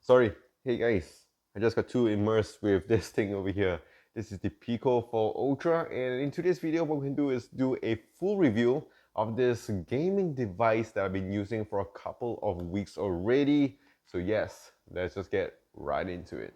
Sorry, hey guys, I just got too immersed with this thing over here. This is the PICO for Ultra, and in today's video what we can do is do a full review of this gaming device that I've been using for a couple of weeks already. So yes, let's just get right into it.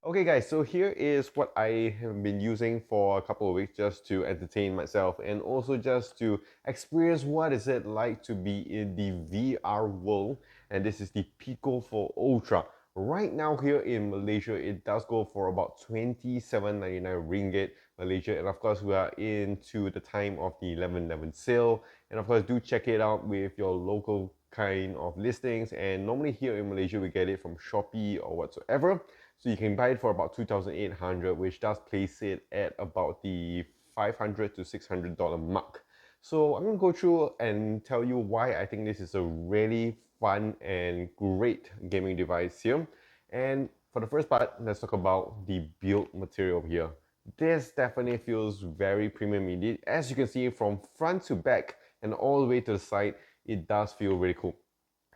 Okay guys, so here is what I have been using for a couple of weeks just to entertain myself and also just to experience what is it like to be in the VR world. And this is the Pico 4 Ultra. Right now here in Malaysia, it does go for about 27.99 ringgit Malaysia. And of course, we are into the time of the 11.11 sale. And of course, do check it out with your local kind of listings. And normally here in Malaysia, we get it from Shopee or whatsoever. So you can buy it for about 2,800, which does place it at about the $500 to $600 mark. So I'm gonna go through and tell you why I think this is a really fun and great gaming device here. And for the first part, let's talk about the build material here. This definitely feels very premium indeed. As you can see from front to back and all the way to the side, it does feel really cool.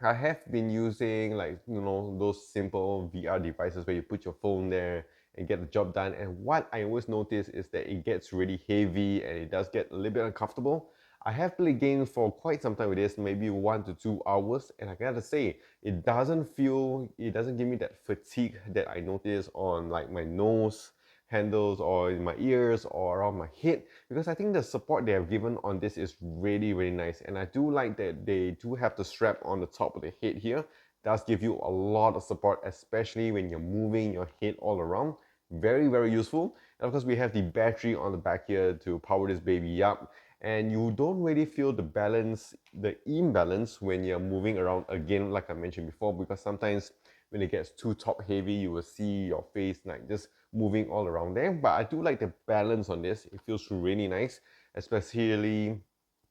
I have been using those simple VR devices where you put your phone there and get the job done. And what I always notice is that it gets really heavy and it does get a little bit uncomfortable. I have played games for quite some time with this, maybe 1 to 2 hours, and I gotta say, it doesn't give me that fatigue that I notice on like my nose handles or in my ears or around my head, because I think the support they have given on this is really, really nice. And I do like that they do have the strap on the top of the head here. It does give you a lot of support, especially when you're moving your head all around. Very, very useful. And of course, we have the battery on the back here to power this baby up. And you don't really feel the imbalance when you're moving around again, like I mentioned before, because sometimes when it gets too top heavy, you will see your face like just moving all around there. But I do like the balance on this. It feels really nice, especially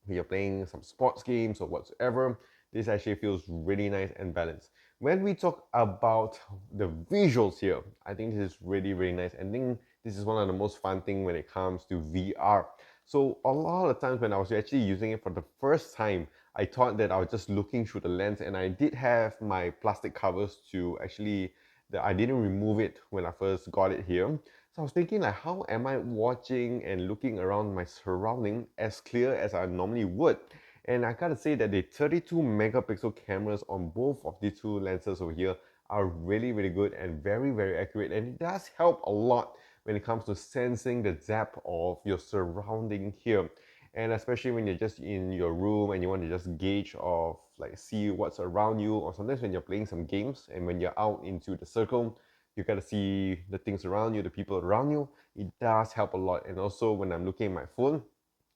when you're playing some sports games or whatsoever. This actually feels really nice and balanced. When we talk about the visuals here, I think this is really, really nice. I think this is one of the most fun things when it comes to VR. So a lot of times when I was actually using it for the first time, I thought that I was just looking through the lens, and I did have my plastic covers to actually, that I didn't remove it when I first got it here. So I was thinking like, how am I watching and looking around my surrounding as clear as I normally would? And I gotta say that the 32 megapixel cameras on both of these two lenses over here are really, really good and very, very accurate. And it does help a lot when it comes to sensing the depth of your surrounding here. And especially when you're just in your room and you want to just gauge of like see what's around you, or sometimes when you're playing some games and when you're out into the circle, you gotta see the things around you, the people around you. It does help a lot. And also when I'm looking at my phone,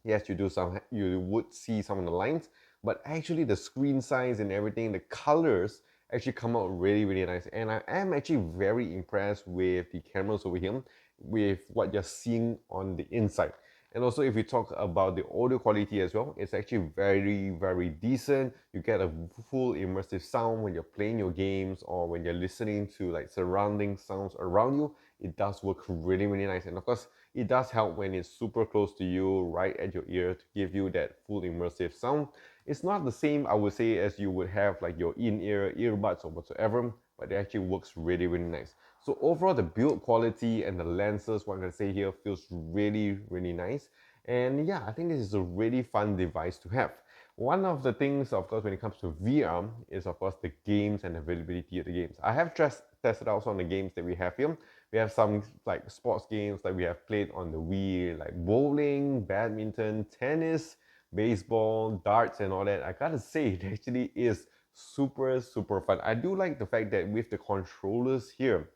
yes, you would see some of the lines, but actually the screen size and everything, the colors actually come out really, really nice. And I am actually very impressed with the cameras over here, with what you're seeing on the inside. And also if we talk about the audio quality as well, it's actually very, very decent. You get a full immersive sound when you're playing your games or when you're listening to like surrounding sounds around you. It does work really, really nice. And of course, it does help when it's super close to you, right at your ear, to give you that full immersive sound. It's not the same, I would say, as you would have like your in-ear earbuds or whatsoever, but it actually works really, really nice. So overall, the build quality and the lenses, what I'm gonna say here, feels really, really nice. And yeah, I think this is a really fun device to have. One of the things, of course, when it comes to VR is, of course, the games and availability of the games. I have just tested out some of the games that we have here. We have some like sports games like we have played on the Wii, like bowling, badminton, tennis, baseball, darts, and all that. I gotta say, it actually is super, super fun. I do like the fact that with the controllers here,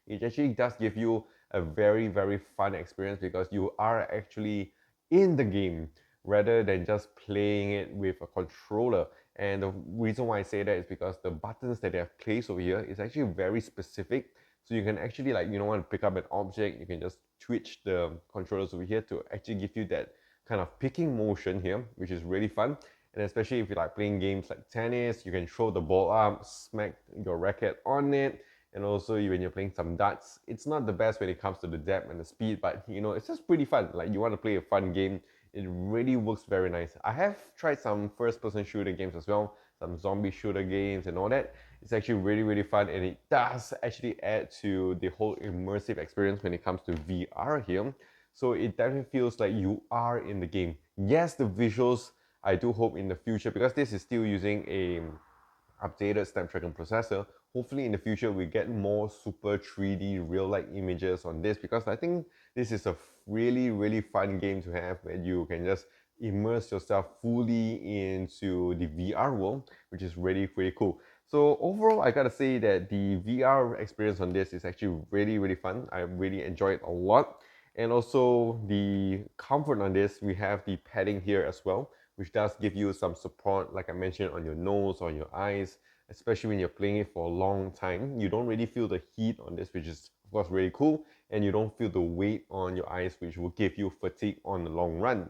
it actually does give you a very, very fun experience because you are actually in the game rather than just playing it with a controller. And the reason why I say that is because the buttons that they have placed over here is actually very specific. So you can actually, like, you don't want to pick up an object, you can just twitch the controllers over here to actually give you that kind of picking motion here, which is really fun. And especially if you like playing games like tennis, you can throw the ball up, smack your racket on it, and also when you're playing some darts, it's not the best when it comes to the depth and the speed, but it's just pretty fun. Like, you want to play a fun game, It really works very nice. I have tried some first-person shooter games as well, some zombie shooter games and all that. It's actually really, really fun, and it does actually add to the whole immersive experience when it comes to VR here. So it definitely feels like you are in the game. Yes, the visuals, I do hope in the future, because this is still using a updated Snapdragon processor. Hopefully in the future we get more super 3D real-like images on this, because I think this is a really, really fun game to have where you can just immerse yourself fully into the VR world, which is really, really cool. So overall, I gotta say that the VR experience on this is actually really, really fun. I really enjoy it a lot. And also the comfort on this, we have the padding here as well, which does give you some support, like I mentioned, on your nose or your eyes, especially when you're playing it for a long time. You don't really feel the heat on this, which is of course really cool, and you don't feel the weight on your eyes, which will give you fatigue on the long run.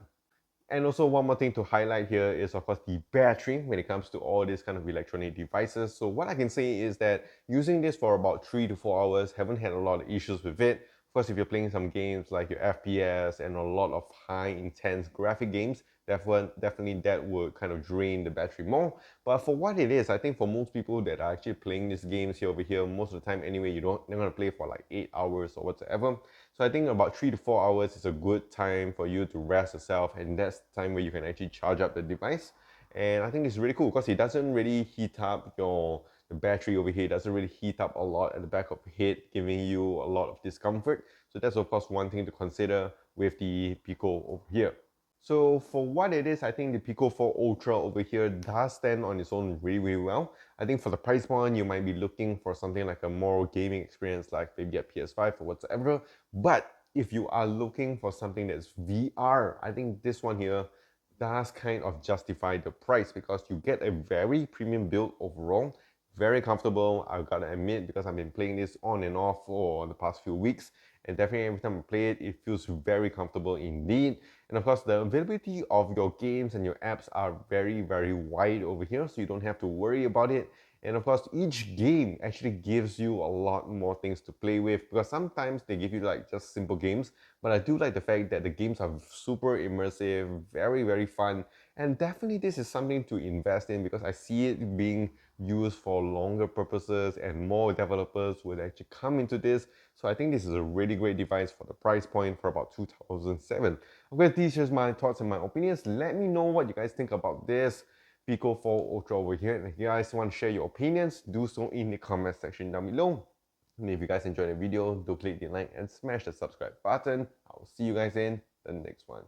And also one more thing to highlight here is of course the battery when it comes to all these kind of electronic devices. So what I can say is that using this for about 3 to 4 hours, haven't had a lot of issues with it. Of course, if you're playing some games like your FPS and a lot of high intense graphic games, definitely that would kind of drain the battery more. But for what it is, I think for most people that are actually playing these games here over here, most of the time anyway, they're gonna play for like 8 hours or whatsoever. So I think about 3 to 4 hours is a good time for you to rest yourself, and that's the time where you can actually charge up the device. And I think it's really cool because it doesn't really heat up the battery over here. It doesn't really heat up a lot at the back of the head, giving you a lot of discomfort. So that's of course one thing to consider with the Pico over here. So for what it is, I think the Pico 4 Ultra over here does stand on its own really, really well. I think for the price point, you might be looking for something like a more gaming experience, like maybe a PS5 or whatsoever. But if you are looking for something that's VR, I think this one here does kind of justify the price, because you get a very premium build overall, very comfortable. I've got to admit, because I've been playing this on and off for the past few weeks, and definitely every time I play it, it feels very comfortable indeed. And of course, the availability of your games and your apps are very, very wide over here, so you don't have to worry about it. And of course, each game actually gives you a lot more things to play with, because sometimes they give you like just simple games, but I do like the fact that the games are super immersive, very, very fun, and definitely this is something to invest in, because I see it being used for longer purposes and more developers would actually come into this. So I think this is a really great device for the price point for about 2007. Okay, these are my thoughts and my opinions. Let me know what you guys think about this Pico 4 Ultra over here. And if you guys want to share your opinions, do so in the comment section down below. And if you guys enjoyed the video, do click the like and smash the subscribe button. I'll see you guys in the next one.